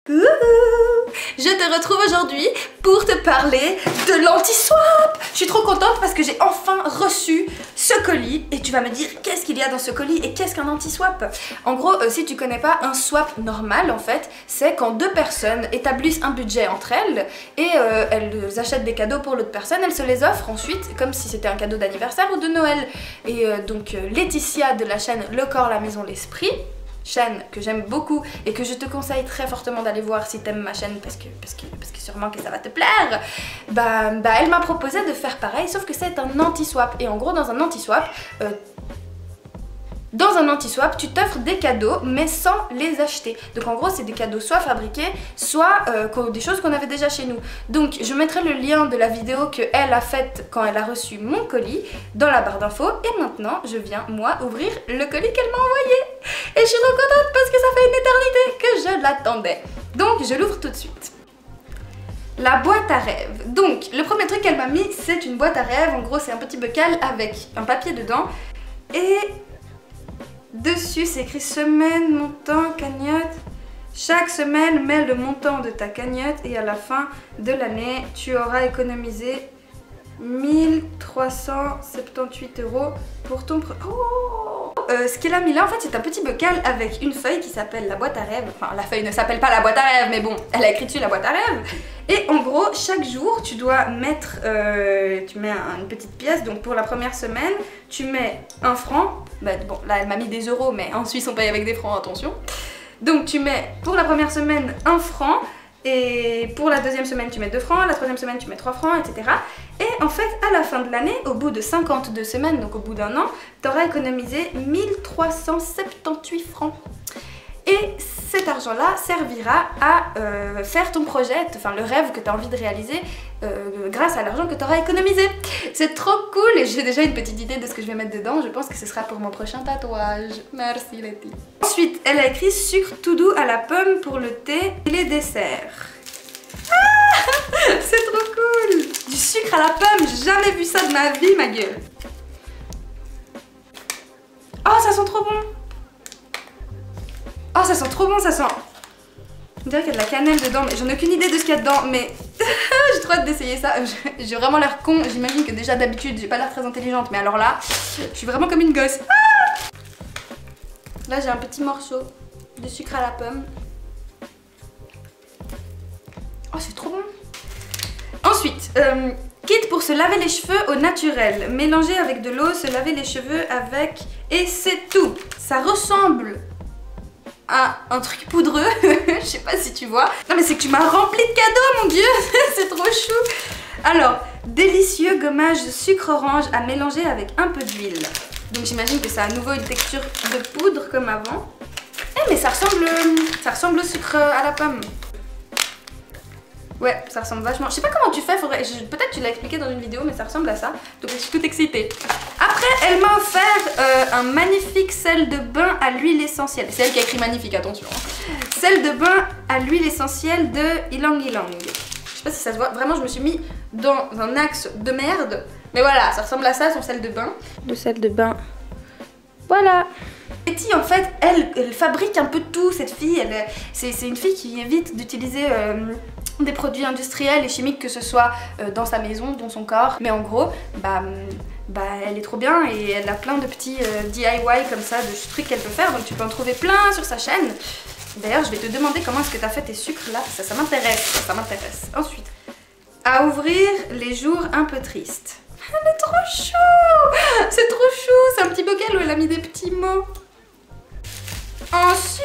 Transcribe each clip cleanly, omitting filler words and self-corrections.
Coucou! Je te retrouve aujourd'hui pour te parler de l'anti-swap. Je suis trop contente parce que j'ai enfin reçu ce colis et tu vas me dire qu'est-ce qu'il y a dans ce colis et qu'est-ce qu'un anti-swap. En gros, si tu connais pas, un swap normal en fait, c'est quand deux personnes établissent un budget entre elles et elles achètent des cadeaux pour l'autre personne, elles se les offrent ensuite comme si c'était un cadeau d'anniversaire ou de Noël. Et donc Laetitia de la chaîne Le Corps, la Maison, l'Esprit, chaîne que j'aime beaucoup et que je te conseille très fortement d'aller voir si t'aimes ma chaîne parce que sûrement que ça va te plaire, elle m'a proposé de faire pareil sauf que c'est un anti-swap. Et en gros dans un anti-swap, tu t'offres des cadeaux mais sans les acheter. Donc en gros c'est des cadeaux soit fabriqués, soit des choses qu'on avait déjà chez nous. Donc je mettrai le lien de la vidéo qu'elle a faite quand elle a reçu mon colis dans la barre d'infos. Et maintenant je viens moi ouvrir le colis qu'elle m'a envoyé. Et je suis trop contente parce que ça fait une éternité que je l'attendais. Donc je l'ouvre tout de suite. La boîte à rêves. Donc le premier truc qu'elle m'a mis c'est une boîte à rêves. En gros c'est un petit bocal avec un papier dedans. Et dessus c'est écrit semaine, montant, cagnotte. Chaque semaine mets le montant de ta cagnotte et à la fin de l'année tu auras économisé 1378 € pour ton ce qu'elle a mis là en fait c'est un petit bocal avec une feuille qui s'appelle la boîte à rêves. Enfin la feuille ne s'appelle pas la boîte à rêves mais bon elle a écrit dessus la boîte à rêves. Et en gros chaque jour tu dois mettre, tu mets une petite pièce. Donc pour la première semaine tu mets 1 franc. Bon là elle m'a mis des euros mais en Suisse on paye avec des francs, attention. Donc tu mets pour la première semaine 1 franc. Et pour la deuxième semaine tu mets 2 francs, la troisième semaine tu mets 3 francs, etc. Et en fait à la fin de l'année, au bout de 52 semaines, donc au bout d'un an, tu auras économisé 1378 francs. Et cet argent-là servira à faire ton projet, enfin le rêve que tu as envie de réaliser grâce à l'argent que tu auras économisé. C'est trop cool et j'ai déjà une petite idée de ce que je vais mettre dedans. Je pense que ce sera pour mon prochain tatouage. Merci Letty. Ensuite, elle a écrit sucre tout doux à la pomme pour le thé et les desserts. Ah, c'est trop cool! Du sucre à la pomme, j'ai jamais vu ça de ma vie, ma gueule. Oh, ça sent trop bon! Oh ça sent trop bon, ça sent... On dirait qu'il y a de la cannelle dedans, mais j'en ai aucune idée de ce qu'il y a dedans, mais j'ai trop hâte d'essayer ça. J'ai vraiment l'air con, j'imagine que déjà d'habitude j'ai pas l'air très intelligente, mais alors là, je suis vraiment comme une gosse. Ah, là j'ai un petit morceau de sucre à la pomme. Oh c'est trop bon. Ensuite, kit pour se laver les cheveux au naturel. Mélanger avec de l'eau, se laver les cheveux avec... Et c'est tout. Ça ressemble à un truc poudreux, je sais pas si tu vois. Non mais c'est que tu m'as rempli de cadeaux mon dieu, c'est trop chou. Alors, délicieux gommage de sucre orange à mélanger avec un peu d'huile. Donc j'imagine que ça a à nouveau une texture de poudre comme avant. Eh mais ça ressemble au sucre à la pomme. Ouais, ça ressemble vachement. Je sais pas comment tu fais, peut-être tu l'as expliqué dans une vidéo, mais ça ressemble à ça. Donc je suis toute excitée. Après, elle m'a offert un magnifique sel de bain à l'huile essentielle. C'est elle qui a écrit magnifique, attention. Sel de bain à l'huile essentielle de Ylang Ylang. Je sais pas si ça se voit. Vraiment, je me suis mis dans un axe de merde. Mais voilà, ça ressemble à ça, son sel de bain. Le sel de bain. Voilà. Betty, en fait, elle fabrique un peu tout, cette fille. C'est une fille qui évite d'utiliser... des produits industriels et chimiques, que ce soit dans sa maison, dans son corps. Mais en gros, elle est trop bien et elle a plein de petits DIY comme ça, de trucs qu'elle peut faire. Donc tu peux en trouver plein sur sa chaîne. D'ailleurs, je vais te demander comment est-ce que tu as fait tes sucres là. Ça m'intéresse, ça m'intéresse. Ensuite, à ouvrir les jours un peu tristes. Elle est trop chou! C'est trop chou! C'est un petit bocal où elle a mis des petits mots. Ensuite...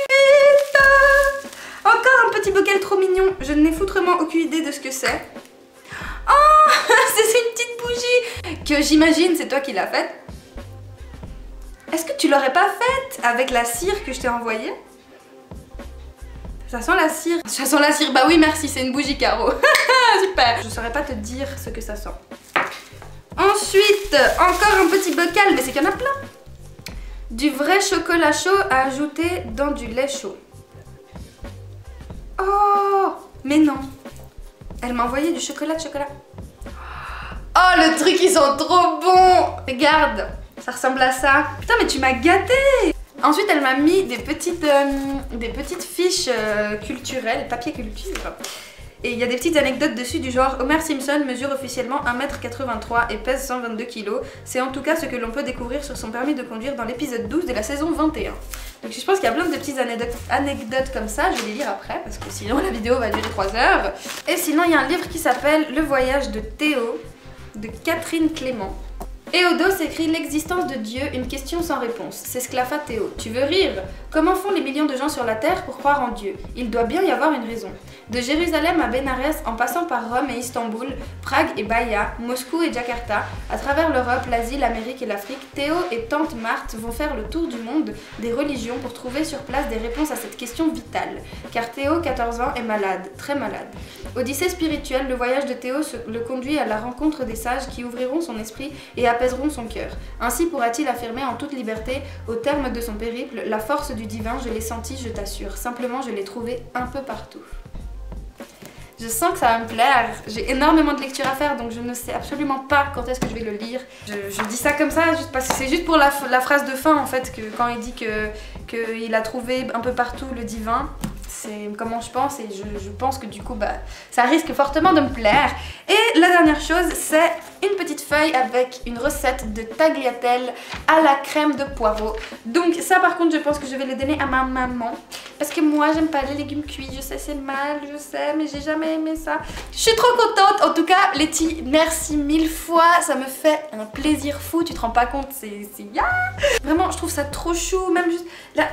encore un petit bocal trop mignon, je n'ai foutrement aucune idée de ce que c'est. Oh, c'est une petite bougie que j'imagine c'est toi qui l'as faite. Est-ce que tu l'aurais pas faite avec la cire que je t'ai envoyée? Ça sent la cire. Ça sent la cire, bah oui merci, c'est une bougie Caro. Super. Je saurais pas te dire ce que ça sent. Ensuite, encore un petit bocal, mais c'est qu'il y en a plein. Du vrai chocolat chaud à ajouter dans du lait chaud. Oh, mais non. Elle m'a envoyé du chocolat de chocolat. Oh, le truc, ils sont trop bons. Regarde, ça ressemble à ça. Putain, mais tu m'as gâté. Ensuite elle m'a mis des petites fiches culturelles, papier culture. Et il y a des petites anecdotes dessus du genre Homer Simpson mesure officiellement 1m83 et pèse 122 kg. C'est en tout cas ce que l'on peut découvrir sur son permis de conduire dans l'épisode 12 de la saison 21. Donc je pense qu'il y a plein de petites anecdotes comme ça, je vais les lire après parce que sinon la vidéo va durer 3 heures. Et sinon il y a un livre qui s'appelle Le voyage de Théo de Catherine Clément. Héodos écrit l'existence de Dieu, une question sans réponse. S'esclaffa Théo. Tu veux rire? Comment font les millions de gens sur la terre pour croire en Dieu? Il doit bien y avoir une raison. De Jérusalem à Bénarès, en passant par Rome et Istanbul, Prague et Baïa, Moscou et Jakarta, à travers l'Europe, l'Asie, l'Amérique et l'Afrique, Théo et tante Marthe vont faire le tour du monde des religions pour trouver sur place des réponses à cette question vitale. Car Théo, 14 ans, est malade, très malade. Odyssée spirituelle, le voyage de Théo le conduit à la rencontre des sages qui ouvriront son esprit et apaiseront son cœur. Ainsi pourra-t-il affirmer en toute liberté, au terme de son périple, la force du divin, je l'ai senti, je t'assure. Simplement, je l'ai trouvé un peu partout. Je sens que ça va me plaire, j'ai énormément de lectures à faire donc je ne sais absolument pas quand est-ce que je vais le lire. Je dis ça comme ça juste parce que c'est juste pour la phrase de fin en fait, que quand il dit qu'il a trouvé un peu partout le divin. C'est comment je pense et je pense que du coup bah, ça risque fortement de me plaire. Et la dernière chose c'est une petite feuille avec une recette de tagliatelle à la crème de poireaux. Donc ça par contre je pense que je vais le donner à ma maman parce que moi j'aime pas les légumes cuits, je sais c'est mal, je sais mais j'ai jamais aimé ça. Je suis trop contente, en tout cas Letty merci 1000 fois, ça me fait un plaisir fou, tu te rends pas compte, c'est yeah. Vraiment je trouve ça trop chou, même juste là,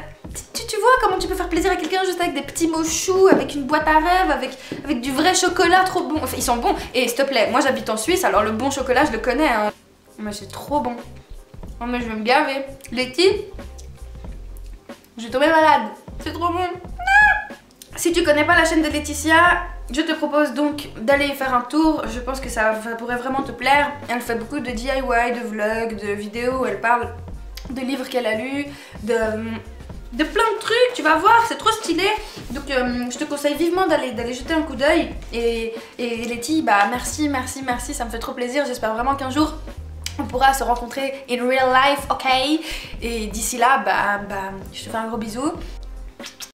tu vois comment tu peux faire plaisir à quelqu'un juste avec des petits mots choux, avec une boîte à rêves, avec du vrai chocolat trop bon, enfin ils sont bons et s'il te plaît, moi j'habite en Suisse alors le bon chocolat je le connais hein. Mais c'est trop bon. Oh mais je vais me gaver. Letty, je vais tomber malade. C'est trop bon. Ah, si tu connais pas la chaîne de Laetitia, je te propose donc d'aller faire un tour. Je pense que ça pourrait vraiment te plaire. Elle fait beaucoup de DIY, de vlogs, de vidéos où elle parle de livres qu'elle a lus, de plein de trucs, tu vas voir, c'est trop stylé. Donc je te conseille vivement d'aller jeter un coup d'œil. Et Letty, bah merci, ça me fait trop plaisir. J'espère vraiment qu'un jour on pourra se rencontrer in real life, ok? Et d'ici là, bah je te fais un gros bisou.